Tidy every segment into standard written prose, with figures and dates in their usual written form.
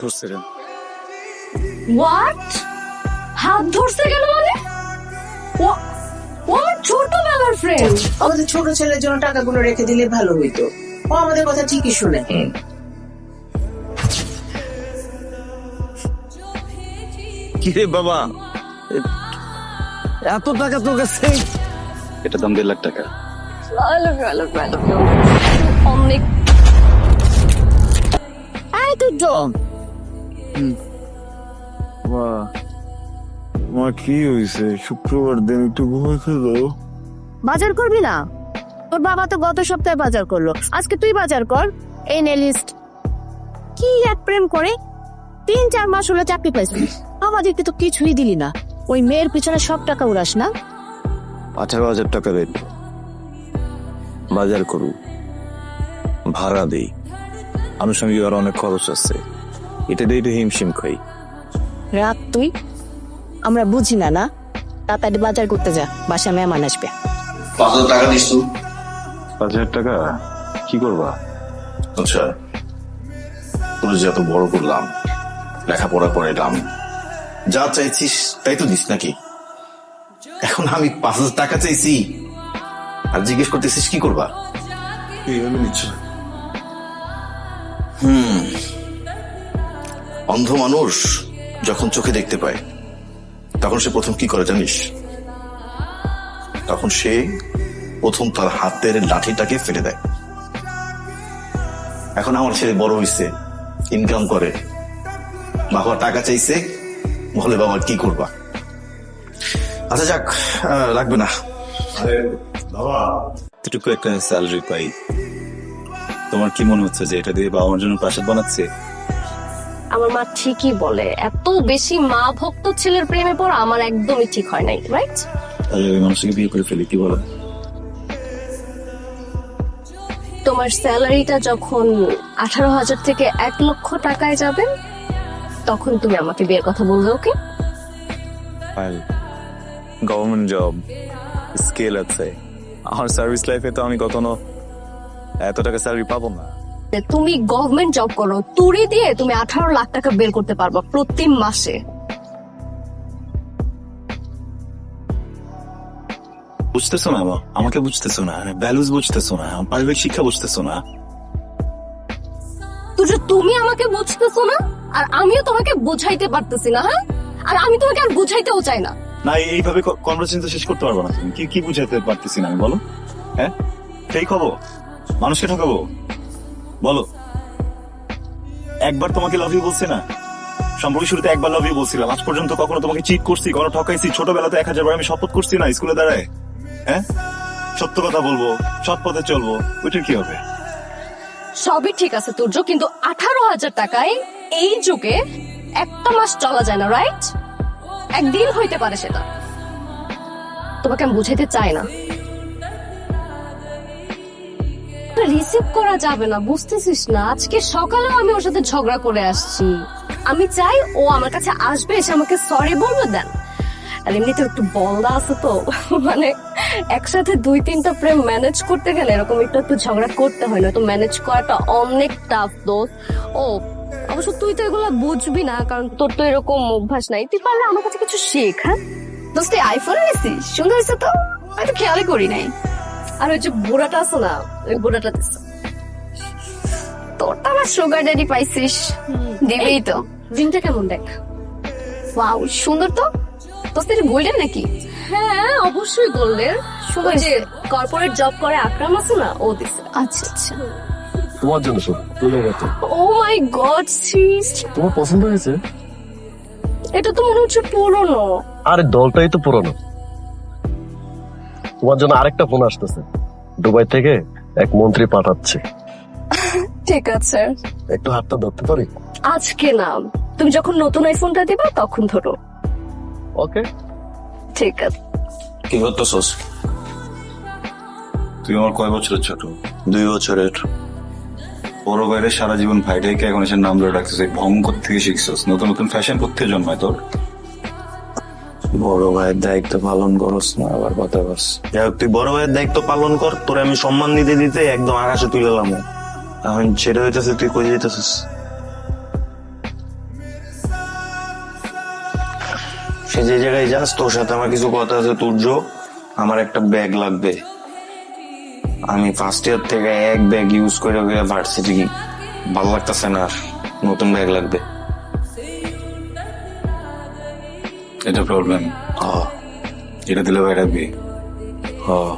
ধরছিলেন। What? হাত ধরছে কেন মানে? ও ও আমার ছোটবেলার ফ্রেন্ড। আমাদের ছোট ছেলের জন্য টাকাগুলো রেখে দিলে ভালো হইতো। ও আমাদের কথা ঠিকই শুনে। কিরে বাবা, এত টাকা তোর কাছে? এটা দাম 1.5 লাখ টাকা। I love you, I love you, I love you. অনেক এই তো জম। মা কি হয়েছে? শুক্রবার দিন একটু ঘুমাই খেলো। বাজার করবি না? তোর বাবা তো গত সপ্তাহে বাজার করলো, আজকে তুই বাজার কর। এই নে লিস্ট। কি এক প্রেম করে 3-4 মাস হলো চাকরি পাইছিস, আমাদেরকে তো কিছুই দিলি না। ওই মেয়ের পিছনে সব টাকা উড়াস না? 18,000 টাকা দেন, বাজার করু, ভাড়া দেই, আনুষঙ্গিক আর অনেক খরচ আছে, এটা দিয়ে একটু হিমশিম খাই। রাত তুই, আমরা বুঝি না না। তাড়াতাড়ি বাজার করতে যা, বাসা মেহমান আসবে। 5,000 টাকা দিস তো। 5,000 টাকা কি করবা? আচ্ছা, তোর যে এত বড় করলাম, লেখাপড়া করাইলাম, যা চাইছিস তাই তো দিস নাকি? এখন আমি 5,000 টাকা চাইছি আর জিজ্ঞেস করতেছিস কি করবা? এইভাবে নিচ্ছ। অন্ধ মানুষ যখন চোখে দেখতে পায় তখন সে প্রথম কি করে জানিস? তখন সে প্রথম তার হাতের লাঠিটাকে ফেলে দেয়। এখন আমার ছেলে বড় হয়েছে, ইনকাম করে, বাবা টাকা চাইছে, বলে বাবা কি করবা? আচ্ছা যাক, লাগবে না। এতটুকু একটা স্যালারি পাই, তোমার কি মনে হচ্ছে যে এটা দিয়ে বাবা মার জন্য প্রাসাদ বানাচ্ছে? আমার মা ঠিকই বলে, এত বেশি মা ভক্ত ছেলের প্রেমে পড়া আমার একদমই ঠিক হয় নাই, রাইট? তাহলে ওই মানুষকে বিয়ে করে ফেলি, কি বলো? তোমার স্যালারিটা যখন 18,000 থেকে 1 লক্ষ টাকায় যাবে তখন তুমি আমাকে বিয়ের কথা বলবে, ওকে? গভর্নমেন্ট জব, স্কেল আছে, আমার সার্ভিস লাইফে তো আমি কখনো এত টাকা স্যালারি পাবো না। তুমি গভর্নমেন্ট জব করো, তুড়ি দিয়ে তুমি 18 লাখ টাকা বের করতে পারবা প্রতি মাসে। বুঝতেছো না আমাকে, বুঝতেছো না, ভ্যালুস বুঝতেছো না, পারিবারিক শিক্ষা বুঝতেছো না। তুমি আমাকে বুঝতেছো না আর আমিও তোমাকে বুঝাইতে পারতেছি না। হ্যাঁ, আর আমি তোমাকে আর বুঝাইতেও চাই না। না, এইভাবে কনভারসেশন শেষ করতে পারবো না। তুমি কি বুঝাতে পারতেছি না আমি, বলো? হ্যাঁ, ফেক হবো, মানুষকে ঠকাবো? বলো, একবার তোমাকে লাভ ইউ বলছে না? সম্পর্কের শুরুতে একবার লাভ ইউ বলছিলাম, আজ পর্যন্ত কখনো তোমাকে চিট করছি, কখনো ঠকাইছি? ছোটবেলাতে 1000 বার আমি শপথ করছি না স্কুলে দাঁড়ায়? হ্যাঁ, সত্য কথা বলবো, সৎ পথে চলবো, ওইটার কি হবে? সবই ঠিক আছে তুর্য, কিন্তু 18,000 টাকায় এই যুগে একটা মাস চলা যায় না, রাইট? একদিন হইতে পারে সেটা। তোমাকে আমি বুঝাইতে চাই না, রিসিভ করা যাবে না, বুঝতেছিস না? আজকে সকালেও আমি ওর সাথে ঝগড়া করে আসছি। আমি চাই ও আমার কাছে আসবে, এসে আমাকে সরি বলবে। দেন আর এমনিতে একটু বলদা আছে তো, মানে একসাথে 2-3টা প্রেম ম্যানেজ করতে গেলে এরকম একটু ঝগড়া করতে হয়, না তো ম্যানেজ করাটা অনেক টাফ দোস্ত। ও অবশ্য তুই তো এগুলো বুঝবি না, কারণ তোর তো এরকম অভ্যাস নাই। তুই পারলে আমার কাছে কিছু শেখ। হ্যাঁ দোস্ত, আইফোন নিছিস, সুন্দর হয়েছে তো, আমি তো খেয়ালই করি নাই। আর ওই যে বুড়াটা আছে না, ওই বুড়াটা দিস। তোর তো আমার সুগার ড্যাডি পাইছিস, দিবেই তো। দিনটা কেমন দেখ, ওয়াও সুন্দর তো। তোর এটা গোল্ডেন নাকি? হ্যাঁ অবশ্যই গোল্ডেন। সুন্দর, যে কর্পোরেট জব করে আকরাম আছে না, ও দিছে। আচ্ছা আচ্ছা, তোমার জন্য সব ও মাই গড সিস, তোমার পছন্দ হয়েছে? এটা তো মনে হচ্ছে পুরনো। আরে দলটাই তো পুরনো। তোমার জন্য আরেকটা ফোন আসতেছে, দুবাই থেকে এক মন্ত্রী পাঠাচ্ছে। ঠিক আছে, একটু হাতটা ধরতে পারি? আজকে না, তুমি যখন নতুন আইফোনটা দিবা তখন ধরো। ওকে, ঠিক আছে। কি করতেছস? তুই আমার কয় বছরের ছোট? 2 বছরের। বড় বাইরে সারা জীবন ভাইটাকে এখন এসে নাম ধরে রাখছিস, ভয়ঙ্কর থেকে শিখছিস, নতুন নতুন ফ্যাশন করতে জন্মায় তোর। বড় ভাইয়ের দায়িত্ব পালন করস না, আবার কথা বস। যাই হোক, তুই বড় ভাইয়ের দায়িত্ব পালন কর, তোরে আমি সম্মান দিতে দিতে একদম আকাশে তুলে এলাম। এখন সেটা হইতেছে তুই কই যেতেছিস? সে যে জায়গায় যাস, তোর সাথে আমার কিছু কথা আছে। তুর্য, আমার একটা ব্যাগ লাগবে। আমি ফার্স্ট ইয়ার থেকে এক ব্যাগ ইউজ করে ভার্সিটি ভালো লাগতেছে না, আর নতুন ব্যাগ লাগবে। এটা প্রবলেম। হ্যাঁ এটা দিলে ভাই রাখবি? হ্যাঁ।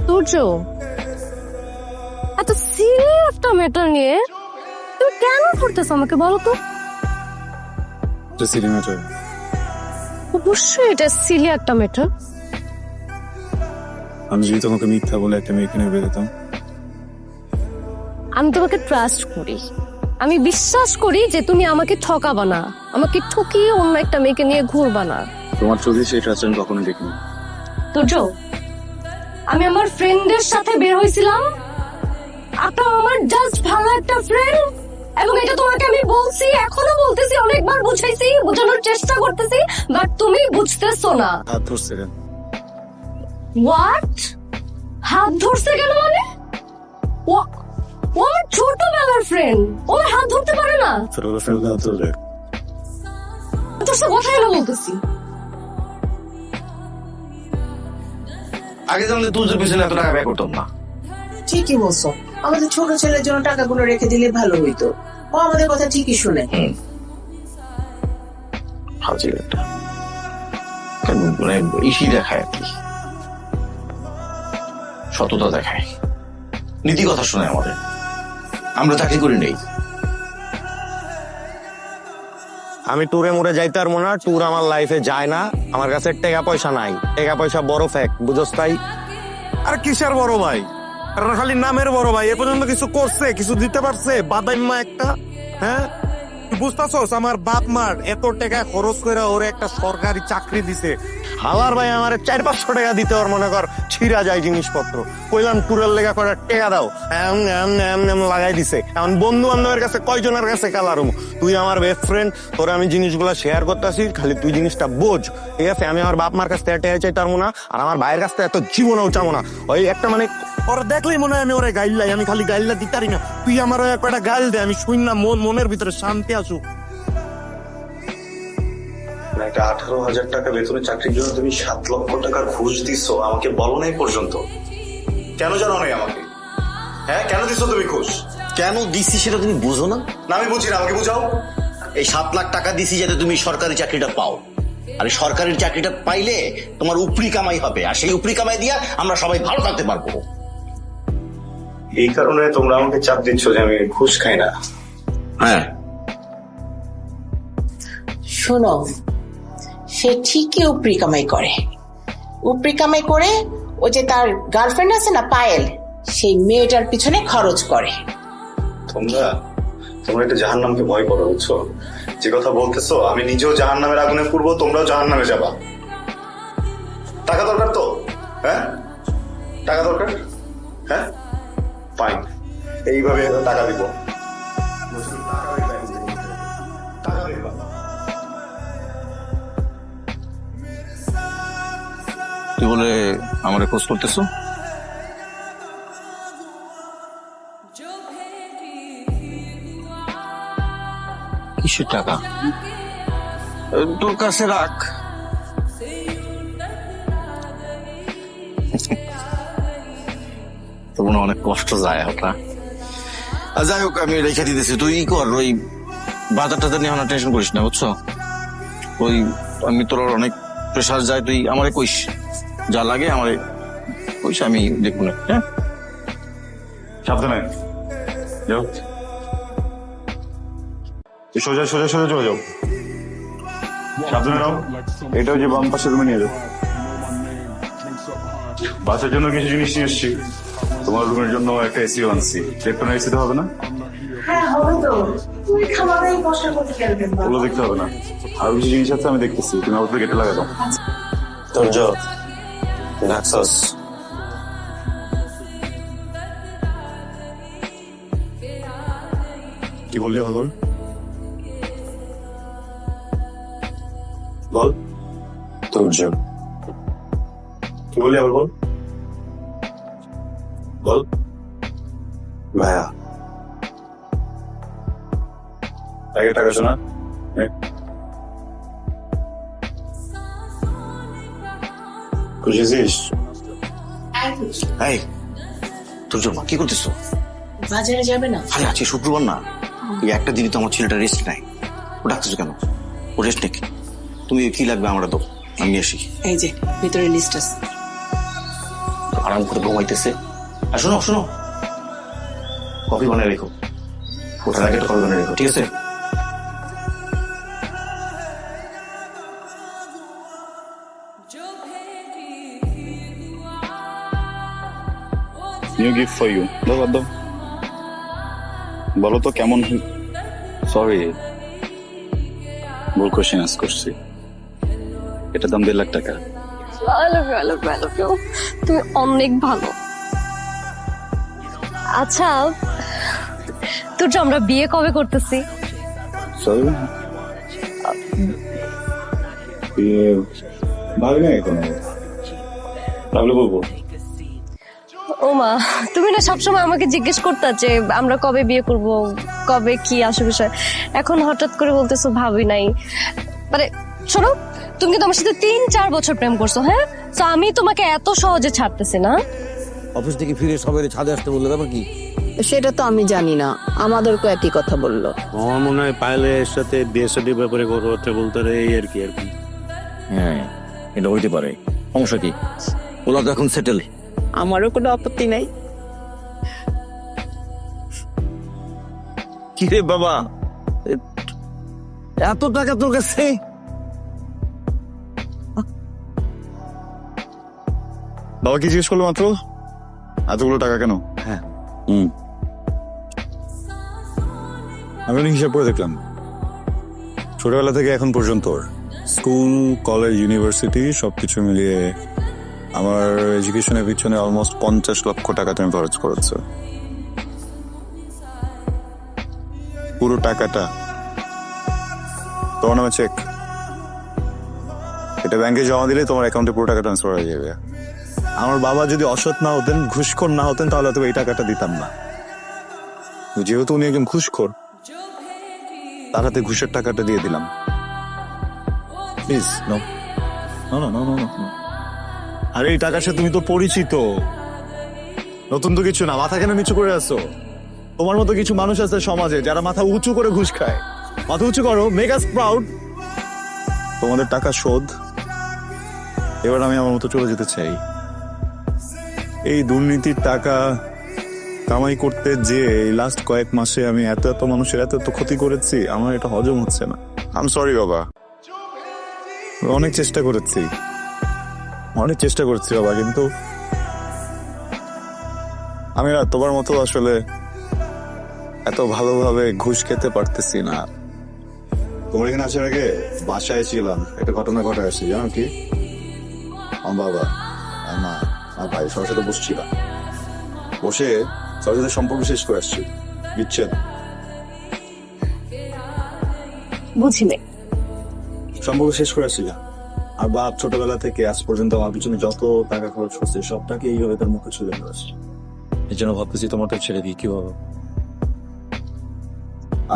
সূর্য, এত সিরিয়াস একটা ম্যাটার নিয়ে তুমি কেন করতেছো আমাকে বলো তো? এটা সিলি ম্যাটার। অবশ্যই এটা সিলি একটা ম্যাটার। আমি যদি তোমাকে মিথ্যা বলে একটা মেয়ে কিনে বেরোতাম, আমি তোমাকে ট্রাস্ট করি, আমি বিশ্বাস করি যে তুমি আমাকে ঠকাবা না, আমাকে ঠকিয়ে অন্য একটা মেয়েকে নিয়ে ঘুরবা না। তোমার চোখে সেই ট্রাস্ট আমি কখনো দেখিনি। সূর্য, আমি আমার ফ্রেন্ডের সাথে বের হয়েছিলাম, আপনার আমার জাস্ট ভালো একটা ফ্রেন্ড, এবং এটা তোমাকে আমি বলছি, এখনো বলতেছি, অনেকবার বুঝাইছি, বোঝানোর চেষ্টা করতেছি, বাট তুমি বুঝতেছো না। হাত ধরছে কেন? হোয়াট? হাত ধরছে কেন মানে? ও ও আমার ছোটবেলার ফ্রেন্ড, ও আমার হাত ধরতে পারে না? ছোটবেলা ফ্রেন্ড হাত ধরলে তোর সাথে কথা হলো বলতেছি। আগে জানলে তুর্যের পিছনে এত টাকা ব্যয় করতাম না। ঠিকই বলছো, আমাদের ছোট ছেলের জন্য টাকাগুলো রেখে দিলে ভালো হইতো। ও আমাদের কথা ঠিকই শুনে। হাজির একটা মানে ইসি দেখায় আর কি, সততা দেখায়, নীতি কথা শোনায় আমাদের। আমরা চাকরি করি নেই। আমি ট্যুরে মোড়ে যাইতে পারবো না, ট্যুর আমার লাইফে যায় না। আমার কাছে টাকা পয়সা নাই, টাকা পয়সা বড় ফ্যাক্ট, বুঝোস তাই? আর কিসের বড় ভাই? আর খালি নামের বড় ভাই, এ পর্যন্ত কিছু করছে, কিছু দিতে পারছে? বাদাইম্মা একটা, হ্যাঁ? তুই বুঝতেছস আমার বাপ মার এত টাকা খরচ করে ওরে একটা সরকারি চাকরি দিছে। হালার ভাই আমার 400-500 টাকা দিতে ওর মনে কর ছিঁড়া যায় জিনিসপত্র। কইলাম ট্যুরের লেগা করে টাকা দাও, এম লাগাই দিছে। এখন বন্ধু বান্ধবের কাছে কয়জনের কাছে কালারুম? তুই আমার বেস্ট ফ্রেন্ড, তোরে আমি জিনিসগুলো শেয়ার করতেছি, খালি তুই জিনিসটা বোঝ, ঠিক আছে? আমি আমার বাপ মার কাছ থেকে টাকা চাইতে পারবো না, আর আমার ভাইয়ের কাছ থেকে এত জীবনেও চাবো না। ওই একটা মানে ওরা দেখলেই মনে হয় আমি ওরে গাইল্লাই, আমি খালি গাইল্লা দিতে পারি না। তুই আমার একটা গাইল দে, আমি শুন না, মনের ভিতরে শান্তি আসুক। একটা 18,000 টাকা বেতনের চাকরির জন্য তুমি 7 লক্ষ টাকার ঘুষ দিছো, আমাকে বলো নাই পর্যন্ত। কেন জানো নাই আমাকে? হ্যাঁ, কেন দিছো তুমি ঘুষ? কেন দিছি সেটা তুমি বুঝো না? না আমি বুঝি না, আমাকে বুঝাও। এই 7 লাখ টাকা দিছি যাতে তুমি সরকারি চাকরিটা পাও, আর এই সরকারি চাকরিটা পাইলে তোমার উপরি কামাই হবে, আর সেই উপরি কামাই দিয়ে আমরা সবাই ভালো থাকতে পারবো। এই কারণে তোমরা আমাকে চাপ দিচ্ছ যে আমি ঘুষ খাই না। হ্যাঁ, শোনো, সে ঠিকই উপরি কামাই করে। উপরি কামাই করে ও যে তার গার্লফ্রেন্ড আছে না পায়েল, সেই মেয়েটার পিছনে খরচ করে। তোমরা একটা জাহান্নামকে ভয় করো, বুঝছো? যে কথা বলতেছো, আমি নিজেও জাহান্নামের আগুনে পুড়বো, তোমরাও জাহান্নামে যাবা। টাকা দরকার তো? হ্যাঁ, টাকা দরকার? হ্যাঁ, ফাইন, এইভাবে টাকা দিব। টাকা দিবা। তুই বলে আমারে খোঁজ করতেছো? কিসের টাকা? তোর কাছে রাখ। তোর মনে অনেক কষ্ট যায় ওটা। আর যাই হোক, আমি রেখে দিতেছি, তুই ই কর, ওই বাজার টাজার নিয়ে আমার টেনশন করিস না, বুঝছো? ওই আমি তোর অনেক প্রেশার যায়, তুই আমারে কইস, যা লাগে আমারে কইস, আমি দেখবো না। হ্যাঁ, সাবধানে যাও, সোজা সোজা সোজা চলে যাও, সাবধানে রাও। এটাও যে বাম পাশে রুমে নিয়ে যাও। বাসের জন্য কিছু জিনিস নিয়ে এসছি, তোমার রুমের জন্য একটা এসি আনছি। লেফটন এসি তো হবে না? হ্যাঁ হবে তো, তুমি খাবারে কষ্ট করতে পারবেন। ওগুলো দেখতে হবে না, আরো কিছু জিনিস আছে আমি দেখতেছি, তুমি আমাদের গেটে লাগা দাও। ধৈর্য রাখছস। কি বললি হল? বল। ধৈর্য কি বলি আবার বল বল। ভাইয়া আগে টাকা শোনা খুশি আছিস? এই তোর জন্য কি করতেছো? বাজারে যাবে না? আরে আজকে শুক্রবার না, এই একটা দিনই তো আমার ছেলেটা রেস্ট নাই। ও ডাকতেছো কেন? ও রেস্ট নেই। তুমি কি লাগবে আমরা তো আমি নিয়ে আসি। এই যে ভিতরে লিস্ট আছে। আরাম করে ঘুমাইতেছে। আর শোনো শোনো, কফি বানিয়ে রেখো, ওঠার আগে একটা কফি বানিয়ে রেখো, ঠিক আছে? New gift for you. দাও বাদ দাও। বলো তো কেমন? সরি, ভুল কোশ্চেন আস করছি। এটা দাম 1.5 লাখ টাকা। I love you, I love you, I love you. তুমি অনেক ভালো। আচ্ছা তোর যে আমরা বিয়ে কবে করতেছি? সরি, ভাবি না এখন, ভাবলে বলবো। ও মা, তুমি না সবসময় আমাকে জিজ্ঞেস করতে যে আমরা কবে বিয়ে করব, কবে কি আসে বিষয়, এখন হঠাৎ করে বলতেছো ভাবি নাই। মানে শোনো, তুমি কিন্তু আমার সাথে 3-4 বছর প্রেম করছো, হ্যাঁ? তো আমি তোমাকে এত সহজে ছাড়তেছি না। অফিস থেকে ফিরে সবাই ছাদে আসতে বললো, তারপর কি? সেটা তো আমি জানি না, আমাদেরকে একই কথা বললো। আমার মনে হয় পায়েলের সাথে বিয়ে শাদীর ব্যাপারে কথা বলতে এই আর কি। হ্যাঁ, এটা হইতে পারে। সমস্যা কি? ওরা তো এখন সেটেল। আমারও কোনো আপত্তি নাই। কি রে বাবা, এত টাকা তোর কাছে? বাবা কি জিজ্ঞেস করলো মাত্র? এতগুলো টাকা কেন? হ্যাঁ। আমি অনেক হিসাব করে দেখলাম, ছোটবেলা থেকে এখন পর্যন্ত স্কুল, কলেজ, ইউনিভার্সিটি সবকিছু মিলিয়ে আমার এডুকেশনের পিছনে অলমোস্ট 50 লক্ষ টাকা তুমি খরচ করেছো। পুরো টাকাটা তোমার নামে চেক, এটা ব্যাংকে জমা দিলে তোমার অ্যাকাউন্টে পুরো টাকা ট্রান্সফার হয়ে যাবে। আমার বাবা যদি অসৎ না হতেন, ঘুষখোর না হতেন, তাহলে তো এই টাকাটা দিতাম না। যেহেতু উনি একজন ঘুষখোর, তার হাতে ঘুষের টাকাটা দিয়ে দিলাম। Please no no no no no. আরে এই টাকার সাথে তুমি তো পরিচিত, নতুন তো কিছু না। মাথা কেন নিচু করে আসছো? তোমার মতো কিছু মানুষ আছে সমাজে যারা মাথা উঁচু করে ঘুষ খায়। মাথা উঁচু করো, মেক আস প্রাউড। তোমাদের টাকা শোধ, এবার আমি আমার মতো চলে যেতে চাই। এই দুর্নীতির টাকা কামাই করতে যে এই লাস্ট কয়েক মাসে আমি এত এত মানুষের এত এত ক্ষতি করেছি, আমার এটা হজম হচ্ছে না। আই এম সরি বাবা, অনেক চেষ্টা করেছি বাবা, কিন্তু আমি না তোমার মতো আসলে এত ভালোভাবে ঘুষ খেতে পারতেছি না। তোমার এখানে আসার আগে বাসায় ছিলাম, একটা ঘটনা ঘটে আসছি, জানো কি? আমার বাবা আর মা আর ভাই সবার সাথে বসছিলাম, বসে সবার সাথে সম্পর্ক শেষ করে আসছি, বিচ্ছেদ। বুঝিনি। সম্পর্ক শেষ করে আসছি না। আর বাপ ছোটবেলা থেকে আজ পর্যন্ত আমার পিছনে যত টাকা খরচ করছে সবটাকে এইভাবে তার মুখে ছুড়ে দিয়ে আসছে। এর জন্য ভাবতেছি তোমাকে ছেড়ে দিই কি বাবা।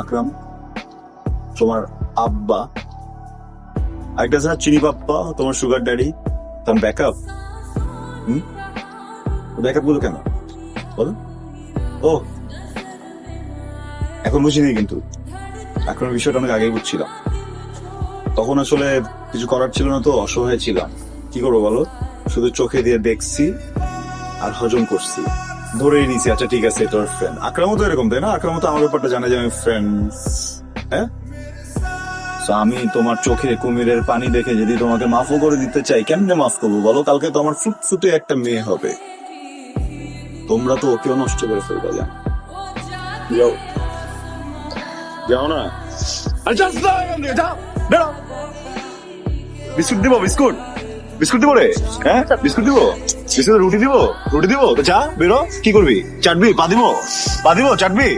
আকরাম, তোমার আব্বা, একটা আছে না চিনি পাপ্পা, তোমার সুগার ড্যাডি, তোমার ব্যাকআপ। ব্যাকআপ গুলো কেন বলো? ও এখন বুঝিনি, কিন্তু এখন বিষয়টা অনেক আগেই বুঝছিলাম। তখন আসলে কিছু করার ছিল না, তো অসহায় ছিলাম। কি করবো বলো? শুধু চোখে দিয়ে দেখছি আর হজম করছি, ধরেই নিছি আচ্ছা ঠিক আছে তোর ফ্রেন্ড। আকরামও তো এরকম, তাই না? আকরামও তো আমার ব্যাপারটা জানে যে আমি ফ্রেন্ড। হ্যাঁ, আমি তোমার চোখে কুমিরের পানি দেখে যদি তোমাকে মাফও করে দিতে চাই, কেমনে মাফ করবো বলো? কালকে তো আমার ফুটফুটে একটা মেয়ে হবে, তোমরা তো ওকেও নষ্ট করে ফেলবে। যাও যাও না, বিস্কুট দিব, বিস্কুট দিব রে। হ্যাঁ বিস্কুট দিব, রুটি দিব তো, যা বেরো। কি করবি? চাটবি? পা দিব চাটবি?